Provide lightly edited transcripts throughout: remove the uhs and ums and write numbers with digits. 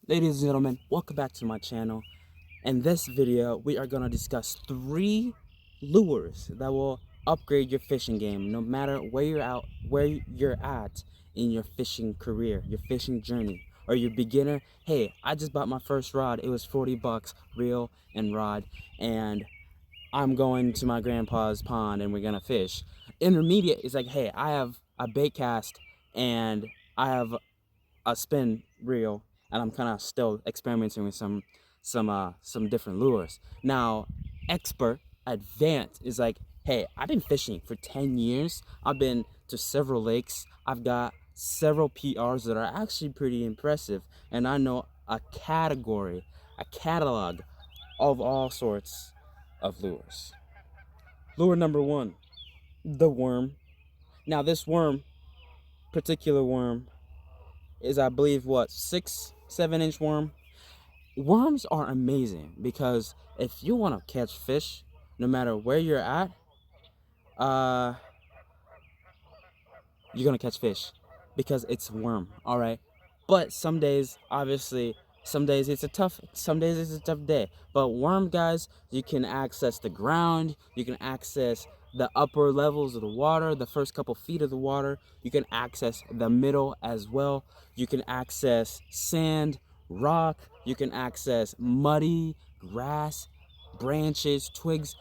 Ladies and gentlemen, welcome back to my channel. In this video, we are going to discuss 3 lures that will upgrade your fishing game no matter where you're at in your fishing career, your fishing journey, or you're beginner. Hey, I just bought my first rod. It was 40 bucks, reel and rod, and I'm going to my grandpa's pond and we're going to fish. Intermediate is like, hey, I have a bait cast and I have a spin reel, and I'm kind of still experimenting with some different lures. Now, expert, advanced is like, hey, I've been fishing for 10 years. I've been to several lakes. I've got several PRs that are actually pretty impressive, and I know a catalog of all sorts of lures. Lure number 1, the worm. Now, this particular worm, is, I believe, what, 6-7 inch worm. Worms are amazing because if you want to catch fish, no matter where you're at, you're gonna catch fish because it's worm. All right, but some days, obviously, some days it's a tough day. But worm, guys, you can access the ground, you can access the upper levels of the water, the first couple feet of the water. You can access the middle as well. You can access sand, rock. You can access muddy grass, branches, twigs.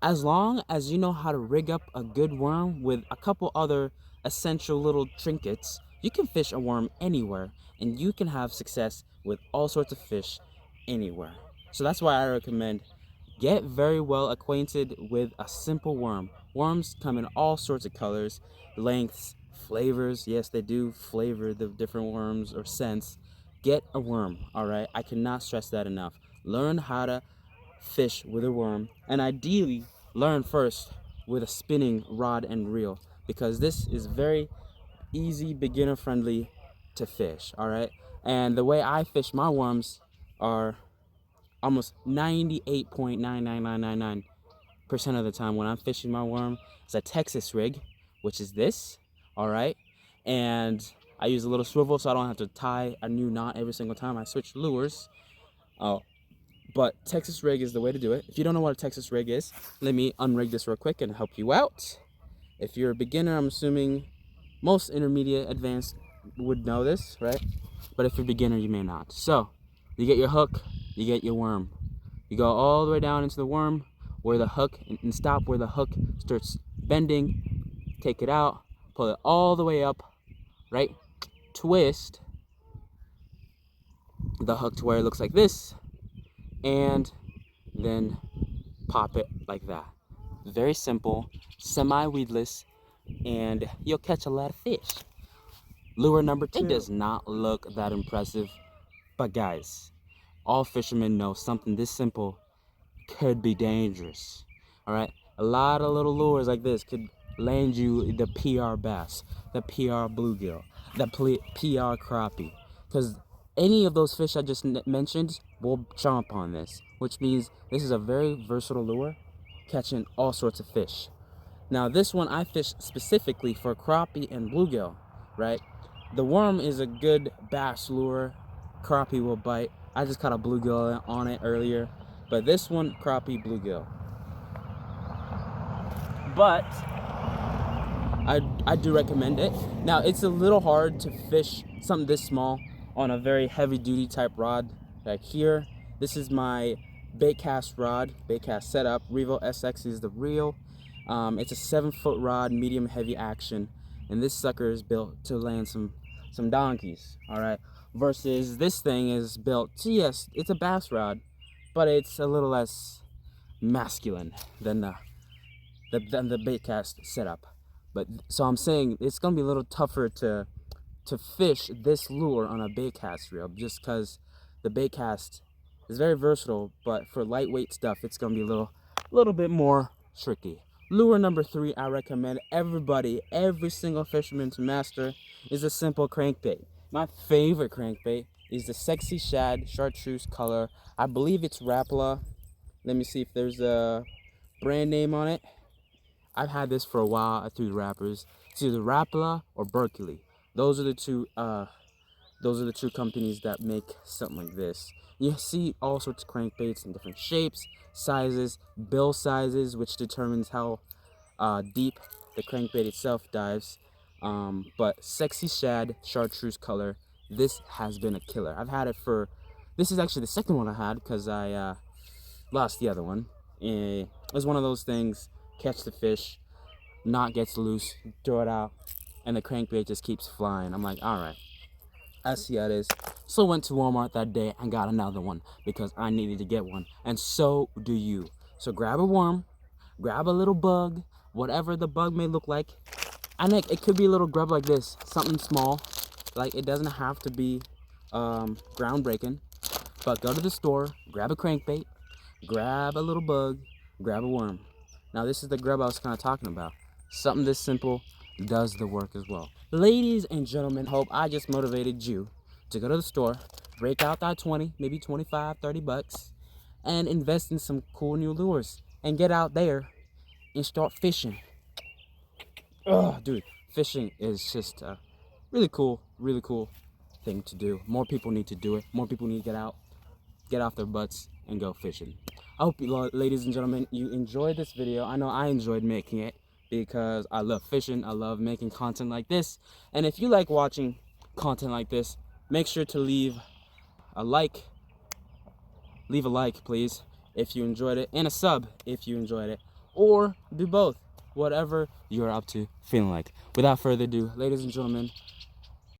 As long as you know how to rig up a good worm with a couple other essential little trinkets, you can fish a worm anywhere and you can have success with all sorts of fish anywhere. So that's why I recommend get very well acquainted with a simple worm. Worms come in all sorts of colors, lengths, flavors. Yes, they do flavor the different worms or scents. Get a worm, all right? I cannot stress that enough. Learn how to fish with a worm, and ideally learn first with a spinning rod and reel, because this is very easy, beginner friendly to fish. All right, and the way I fish my worms are almost 98.99999% of the time when I'm fishing my worm is a Texas rig, which is this. All right, and I use a little swivel so I don't have to tie a new knot every single time I switch lures. Oh, but Texas rig is the way to do it. If you don't know what a Texas rig is, let me unrig this real quick and help you out. If you're a beginner, I'm assuming most intermediate advanced would know this, right? But if you're a beginner, you may not. So you get your hook, you get your worm. You go all the way down into the worm where the hook, and stop where the hook starts bending. Take it out, pull it all the way up, right? Twist the hook to where it looks like this, and then pop it like that. Very simple, semi-weedless, and you'll catch a lot of fish. Lure number 2. It does not look that impressive, but guys, all fishermen know something this simple could be dangerous. All right, a lot of little lures like this could land you the PR bass, the PR bluegill, the PR crappie, because any of those fish I just mentioned will chomp on this, which means this is a very versatile lure, catching all sorts of fish. Now this one I fish specifically for crappie and bluegill, right? The worm is a good bass lure. Crappie will bite. I just caught a bluegill on it earlier, but this one, crappie, bluegill. But I do recommend it. Now it's a little hard to fish something this small on a very heavy duty type rod. Like here, this is my bait cast rod, bait cast setup. Revo SX is the reel. It's a 7-foot rod, medium heavy action, and this sucker is built to land some donkeys. All right, versus this thing is built to, yes, it's a bass rod, but it's a little less masculine than the bait cast setup. But so I'm saying it's gonna be a little tougher to fish this lure on a bait cast reel, just because the bait cast is very versatile, but for lightweight stuff it's gonna be a little bit more tricky. Lure number 3 I recommend everybody, every single fisherman to master, is a simple crankbait. My favorite crankbait is the Sexy Shad Chartreuse color. I believe it's Rapala. Let me see if there's a brand name on it. I've had this for a while through the wrappers. It's either Rapala or Berkeley. Those are the two Those are the two companies that make something like this. You see all sorts of crankbaits in different shapes, sizes, bill sizes, which determines how deep the crankbait itself dives. But Sexy Shad Chartreuse color, this has been a killer. I've had it for, this is actually the second one I had because I lost the other one. It was one of those things, catch the fish, knot gets loose, throw it out, and the crankbait just keeps flying. I'm like, all right, I see how it is. So went to Walmart that day and got another one because I needed to get one, and so do you. So grab a worm, grab a little bug, whatever the bug may look like. And it could be a little grub like this, something small. Like, it doesn't have to be groundbreaking. But go to the store, grab a crankbait, grab a little bug, grab a worm. Now this is the grub I was kind of talking about. Something this simple does the work as well. Ladies and gentlemen, hope I just motivated you to go to the store, break out that 20, maybe 25, 30 bucks, and invest in some cool new lures. And get out there and start fishing. Oh, dude, fishing is just a really cool thing to do. More people need to do it. More people need to get out, get off their butts, and go fishing. I hope you, ladies and gentlemen, you enjoyed this video. I know I enjoyed making it because I love fishing. I love making content like this. And if you like watching content like this, make sure to leave a like. Leave a like, please, if you enjoyed it, and a sub if you enjoyed it, or do both, whatever you're up to feeling like. Without further ado, ladies and gentlemen,